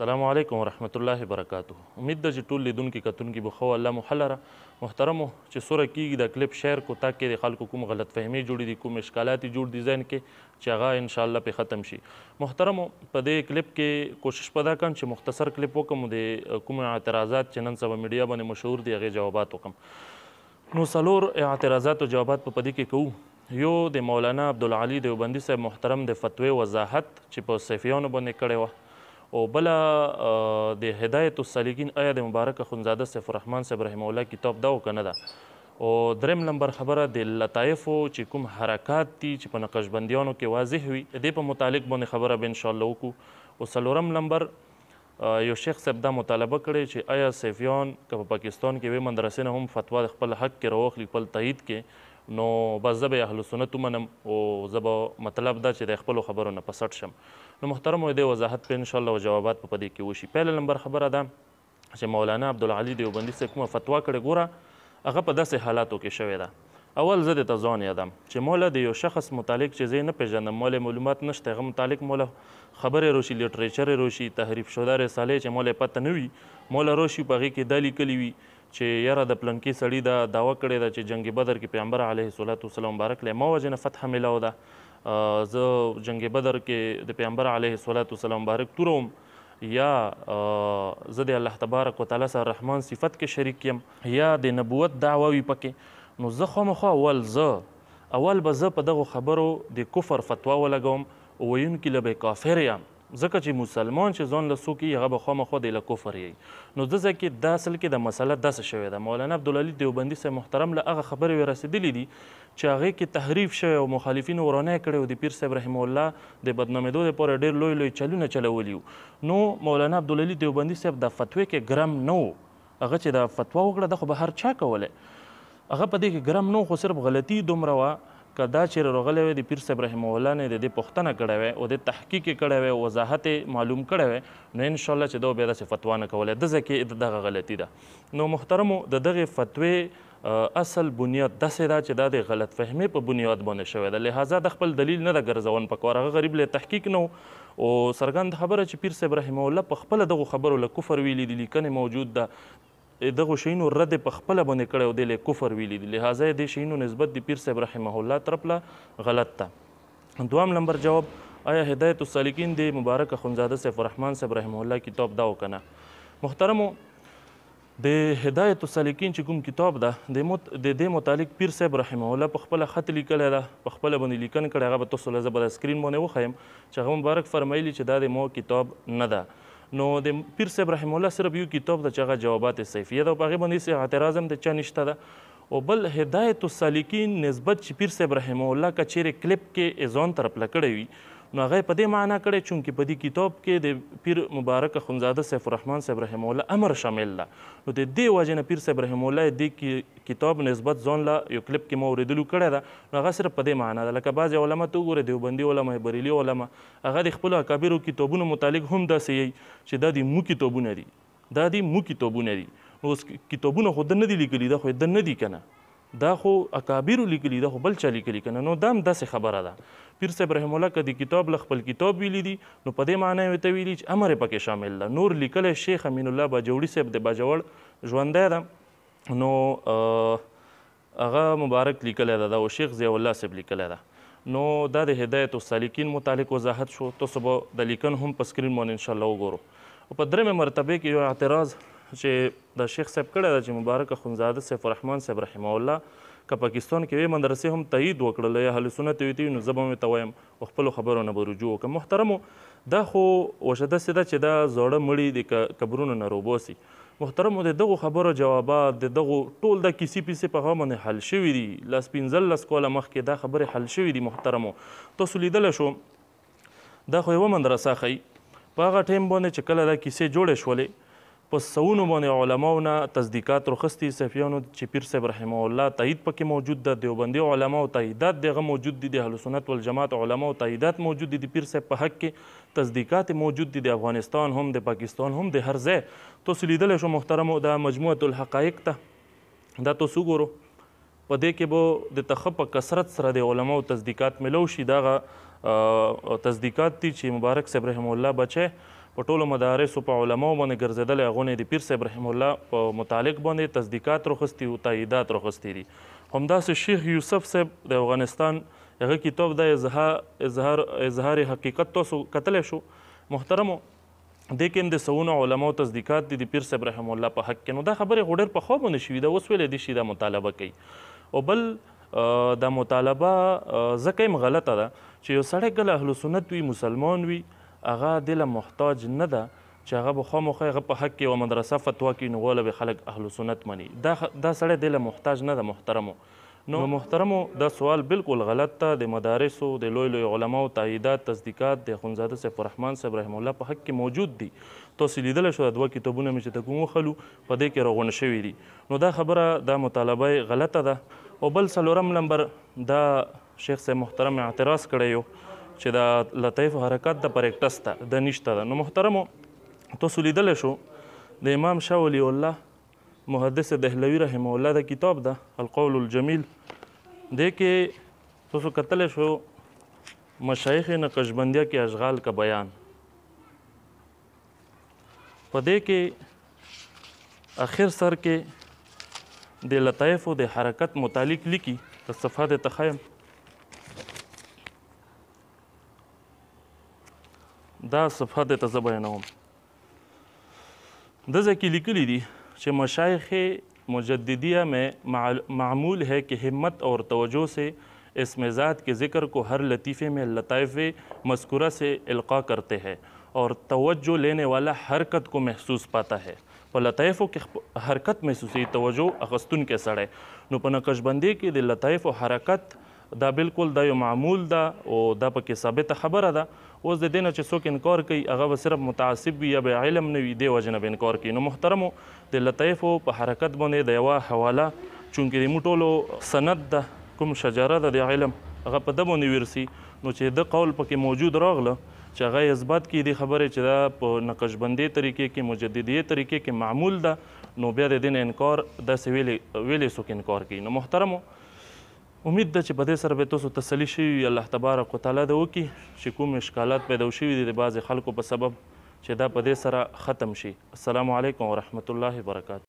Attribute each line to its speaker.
Speaker 1: السلام علیکم ورحمت الله وبرکاته. امید ده چې ټول لیدونکي کتونکي به ښه الله مو ښه لره. محترمو چې سوره کېږي د کلپ شیر کو تاکې د خلکو کوم غلط فهمي جوړې دي، کوم اشکالات جوړ دي ذهن کې چې هغه انشاءالله پې ختم شي. محترمو په دې کلپ کې کوشش په دا کوم چې مختصر کلپ وکړم، د کوم اعتراضات چې نن سبا میډیا باندې مشهور دي هغې جوابات وکړم. نو څلور اعتراضات او جوابات په دې کې کوو. یو د مولانا عبدالعلي دیوبندي صاحب محترم د فتوی وضاحت چې په صیفیانو باندې کړې وه، او بله د هدایت السالکین آیا د مبارک اخندزاده سیف الرحمن صاحب رحمه الله کتاب دا و که نه ده. او دریم نمبر خبره د لطایفو چې کوم حرکات دي چې په نقشبندیانو کې واضح وي د دې په متعلق باندې خبره به انشاءالله وکړو. او څلورم نمبر یو شیخ صاحب دا مطالبه کړې چې آیا صیفیان که په پاکستان کې وي مدرسې نه هم فتوا د خپل حق کې راواخلي خپل تایید کې، نو بس زه به اهل سنت ومنم او زه به مطلب دا چې د خپلو خبرو نه په سټ شم. نو محترمو د وضاحت په انشاءالله او جوابات په دې کې وشي. پهله نمبر خبره ده چې مولانا عبدالعلي دیوبندي صاحب کومه فتوا کړې، ګوره هغه په داسې حالاتو کې شوې ده. اول زه درته ځان یادم چې مولا د یو شخص متعلق چې زه یې نه پېژنم، مولا معلومات نشته، هغه متعلق مولا خبرې روشي، لیټریچر روشي، تحریف شده رسالې چې مولا پته نه وي، مولا روشي په هغې کې دا لیکلي وي چې یاره د پلنکي سړي دا دعوه کړې ده چې جنګ بدر کې پیغمبر علیه الصلاة والسلام مبارک له ما وجې نه فتح میلاو ده، زه جنگ بدر کې د پیغمبر علیه الصلاة والسلام مبارک توروم، یا زه د الله تبارک وتعالی سره رحمان صفت کې شریک یم، یا د نبوت دعوه وي پکې، نو زه خامخا اول به زه په دغو خبرو د کفر فتوا ولګوم او ویونکي له به کافر یم، ځکه چې مسلمان چې ځان له څوک یي هغه به خامخا دی له کفر یي. نو د ځکه دا اصل کې د مسله داسې شوې ده. مولانا عبدالعلي دیوبندي صاحب محترم له هغه خبرې رسېدلي دي چې هغې کې تحریف شوی او مخالفینو ورانی کړی او د پیر صاحب رحمه الله د بدنامېدو دپاره ډېر لوی لوی چلونه چلولي وو. نو مولانا عبدالعلي دیوبندي صاحب د فتوی کې ګرم نه و، هغه چې دا فتوا وکړه دا خو به هر چا کولی، هغه په دې کې ګرم نه و، خو صرف غلطي دومره وه که دا چیرې راغلی وی د پیر صاحب رحمه الله نه د دې پوښتنه کړی وی او د تحقیق یې کړی وی، وضاحت یې معلوم کړی وی، نو انشاءالله چې دا بیا داسې فتوا نه کولی، د ځکه دغه غلطي ده. نو محترمو د دغې فتوی اصل بنیاد داسې ده چې دا د غلط فهمۍ په بنیاد باندې شوی ده، لهذا د خپل دلیل نه ده ګرځون پکار، هغه غریب له تحقیق نه او څرګند خبره چې پیر صاحب رحمه الله په خپله دغو خبرو له کفر ویلي دي، لیکنې موجود ده، دغو شیونو رد په خپله باندې کړی او دی له کفر ویلي دي، لهذا یې دې شیونو نسبت د پیر صاحب رحمه الله طرف له غلط ده. دوام نمبر جواب، آیا هدایت السالکین د مبارک اخندزاده سیف الرحمن صاحب رحمه الله کتاب ده او که نه؟ محترمو د هدایت السالکین چې کوم کتاب ده د دې متعلق پیر صاحب رحمه الله په خپله خط لیکلی ده، په خپله باندې لیکنه کړې، هغه به تاسو له زه به د سکرین باندې وښیم چې هغه مبارک فرمایلي چې دا د مو کتاب نه ده. نو د پیر صاحب رحمه الله صرف یو کتاب ده چې هغه جوابات صیفیه ده او په هغې باندې هېڅ اعتراض هم د چا نشته ده. او بل هدایت السالکین نسبت چې پیر صاحب رحمه الله که چیرې کلپ کې ځان طرف له کړی وي، نو هغه په دې معنا کړی چونکې په دې کتاب کې د پیر مبارک اخندزاده سیف الرحمن صاحب رحمه الله امر شامل ده، نو د دې وجې نه پیر صاحب رحمه الله دې کتاب نسبت ځان له یو کلپ کې ما اورېدلو کړی ده، نو هغه صرف په دې معنا ده. لکه بعضې علما ته وګورئ، دیوبندي علما، بریلي علما، هغه د خپلو اکابرو کتابونو متعلق هم داسې یي چې دا د مو کتابونه دي، دا د مو کتابونه دي. نو اوس کتابونه خو ده نه دي لیکلي، دا خو ده نه دي که نه، دا خو اکابرو لیکلي، دا خو بل چا لیکلي که نه، نو دا هم داسې خبره ده. پیر صاحب رحمه الله که د کتاب له خپل کتاب ویلي دي، نو په دې معنی یې ورته ویلي چې امر یې پکې شامل ده. نور لیکلی شیخ امین الله باجوړي صاحب د باجوړ ژوندی ده، نو هغه مبارک لیکلی ده، دا او شیخ ضیاء الله صاحب لیکلی ده. نو دا د هدایت السالکین متعلق وضاحت شو، تاسو به د لیکن هم په سکرین باندې انشاءالله وګورو. او په درېمې مرتبې کې یو اعتراض چې د شیخ صاحب کړی ده چې مبارک اخندزاده سیف الرحمن صاحب رحمه الله که پاکستان کې وی مدرسې هم تایید وکړله یا اهل سنت ویتي، نو زه به مې ته وایم او خپلو خبرو نه به رجوع وکړم. محترمو دا خو وشه داسې ده چې دا زاړه مړي د قبرونو نه راوباسي. محترمو د دغو خبرو جوابات، د دغو ټول د کیسې پیسې په هغه باندې حل شوي دي، لس پنځلس کاله مخکې دا خبرې حل شوي دي. محترمو تاسو لیدلی شو دا خو یوه مدرسه ښیي، په هغه ټایم باندې چې کله دا کیسې جوړې شولې، په سوونو باندې علماو نه تصدیقات راخستي صیفیانو چې پیر صاحب رحمه الله تایید پکې موجود ده، دیوبندي علماو تاییدات دغه موجود دي، د اهل سنت والجماعت علماو تاییدات موجود دي، د پیر صاحب په حق کې تصدیقات موجود دي، د افغانستان هم د پاکستان هم د هر ځای. تاسو لیدلی شو محترمو دا مجموعة الحقایق ته، دا تاسو وګورو، په دې کې به د ته ښه په کثرت سره د علماو تصدیقات میلو شي. دغه تصدیقات دي چې مبارک صاحب رحمه الله بچی په ټولو مدارسو په علماو باندې ګرځېدلی، هغو نه یې د پیر صاحب رحم الله په متعلق باندې تصدیقات راخستي او تاییدات راخستي دي. همداسې شیخ یوسف صاحب د افغانستان هغه کتاب د اظهار حقیقت تاسو کتلی شو محترمو. دې کې هم د سوونه علماو تصدیقات دي د پیر صاحب رحم الله په حق کې. نو دا خبرې خو ډېر پخوا باندې شوي ده، اوس ویلی دي شي دا مطالبه کوي. او بل دا مطالبه ځکه هم غلطه ده چې یو سړی کله اهل سنت وي، مسلمان وي، هغه دې له محتاج نه ده چې هغه به خامخا هغه په حق کې یوه مدرسه فتوا کوي نو غوله به خلک اهل سنت مني. دا سړی دې له محتاج نه ده محترمو. نو محترمو دا سوال بالکل غلط ده. د مدارسو د لوی لوی علماو تاییدات تصدیقات د اخندزاده سیف الرحمن صاحب رحم الله په حق کې موجود دي. تاسو لیدلی شو دا دوه کتابونه مې چې ته کوم وښلو په دې کې راغونډ شوي دي. نو دا خبره دا مطالبه غلطه ده. او بل څلورم نمبر دا شیخ صاحب محترم اعتراض کړی یو چې دا لطیف حرکات د پریکټس ته د نشته ده. نو محترمو تاسو لیدلی شو د امام شاه ولی الله محدث دهلوي رحمه الله د کتاب ده القول الجمیل، دې کې تاسو کتلی شو مشایخ نقشبندیه کې اشغال کا بیان. په دې کې اخر سر کې د لطایف و د حرکت متعلق لیکي د صفحه د تخیم. دا صفحه د ته زه بیانوم. د ځای کې لیکلي دي چې مشایخ مجددیہ میں معمول ہے کہ ہمت اور توجہ سے اسم ذات کے ذکر کو ہر لطیفے میں لطائف مذکورہ سے القاء کرتے ہیں اور توجہ لینے والا حرکت کو محسوس پاتا ہے. په لطایفو کې حرکت محسوسي، توجه اخستون کې سړی. نو په نقشبندي کې د لطایفو حرکت دا بالکل دا یو معمول ده او دا پکې ثابته خبره ده. اوس د دې نه چې څوک انکار کوي هغه به صرف متعصب وي یا به علم نه وي، دې وجې نه به انکار کوي. نو محترمو د لطایفو په حرکت باندې د یوه حواله چونکې د موږ ټولو سند ده کوم شجره ده د علم هغه په ده باندې ورسي، نو چې د قول پکې موجود راغله چې هغه اثبات کړي دې خبرې چې دا په نقشبندي طریقې کې مجددیه طریقې کې معمول ده، نو بیا د دې نه انکار داسې ویلې څوک انکار کوي. نو محترمو امید ده چې په دې سره به تاسو تسلي شوي وي، الله تبارک وتعالی ده وکړي چې کوم اشکالات پیدا شوي دي د بعضې خلکو په سبب چې دا په دې سره ختم شي. السلام علیکم ورحمة الله وبرکاته.